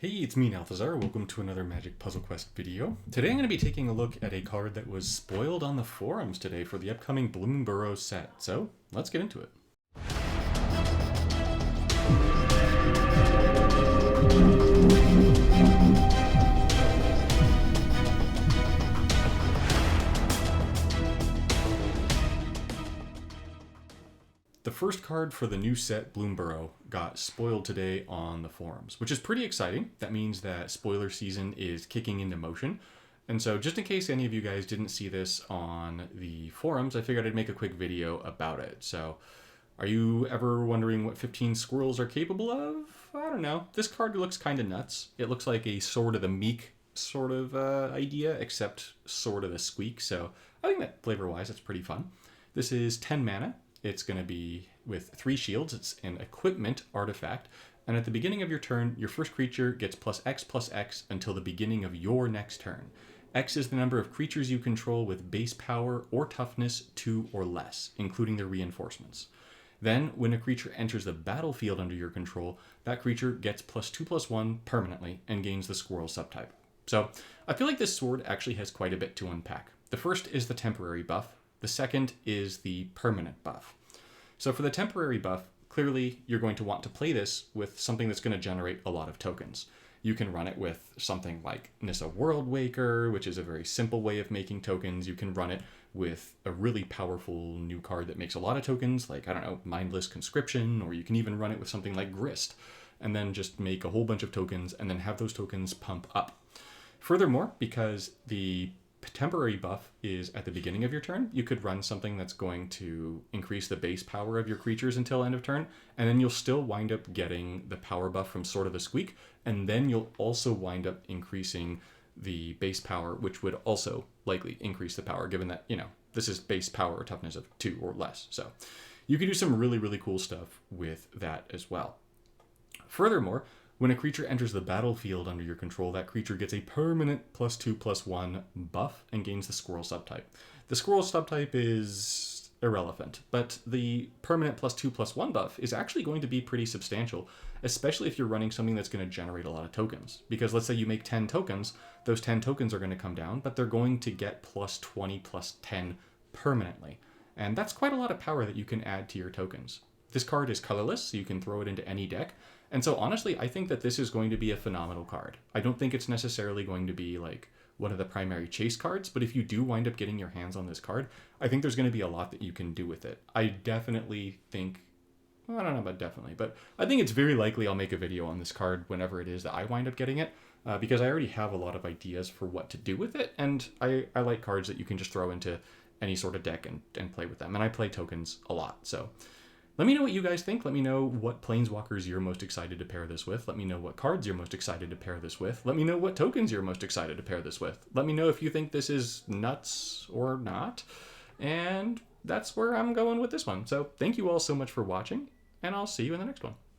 Hey, it's me, Althazar. Welcome to another Magic Puzzle Quest video. Today I'm going to be taking a look at a card that was spoiled on the forums today for the upcoming Bloomburrow set. So, let's get into it. The first card for the new set, Bloomburrow, got spoiled today on the forums, which is pretty exciting. That means that spoiler season is kicking into motion. And so just in case any of you guys didn't see this on the forums, I figured I'd make a quick video about it. So are you ever wondering what 15 squirrels are capable of? I don't know. This card looks kind of nuts. It looks like a Sword of the Meek sort of idea, except Sword of the Squeak. So I think that flavor-wise, it's pretty fun. This is 10 mana. It's going to be with 3 shields. It's an equipment artifact. And at the beginning of your turn, your first creature gets +X/+X until the beginning of your next turn. X is the number of creatures you control with base power or toughness 2 or less, including their reinforcements. Then, when a creature enters the battlefield under your control, that creature gets +2/+1 permanently and gains the squirrel subtype. So, I feel like this sword actually has quite a bit to unpack. The first is the temporary buff. The second is the permanent buff. So for the temporary buff, clearly you're going to want to play this with something that's going to generate a lot of tokens. You can run it with something like Nissa World Waker, which is a very simple way of making tokens. You can run it with a really powerful new card that makes a lot of tokens, like, I don't know, Mindless Conscription, or you can even run it with something like Grist, and then just make a whole bunch of tokens and then have those tokens pump up. Furthermore, because the temporary buff is at the beginning of your turn, you could run something that's going to increase the base power of your creatures until end of turn, and then you'll still wind up getting the power buff from Sword of the Squeak, and then you'll also wind up increasing the base power, which would also likely increase the power, given that, this is base power or toughness of 2 or less. So you can do some really, really cool stuff with that as well. Furthermore, when a creature enters the battlefield under your control, that creature gets a permanent +2/+1 buff and gains the squirrel subtype. The squirrel subtype is irrelevant, but the permanent +2/+1 buff is actually going to be pretty substantial, especially if you're running something that's going to generate a lot of tokens. Because let's say you make 10 tokens, those 10 tokens are going to come down, but they're going to get +20/+10 permanently. And that's quite a lot of power that you can add to your tokens. This card is colorless, so you can throw it into any deck. And so honestly, I think that this is going to be a phenomenal card. I don't think it's necessarily going to be like one of the primary chase cards, but if you do wind up getting your hands on this card, I think there's going to be a lot that you can do with it. I definitely think, well, I don't know about definitely, but I think it's very likely I'll make a video on this card whenever it is that I wind up getting it, because I already have a lot of ideas for what to do with it, and I like cards that you can just throw into any sort of deck and play with them. And I play tokens a lot, so let me know what you guys think. Let me know what planeswalkers you're most excited to pair this with. Let me know what cards you're most excited to pair this with. Let me know what tokens you're most excited to pair this with. Let me know if you think this is nuts or not. And that's where I'm going with this one. So thank you all so much for watching, and I'll see you in the next one.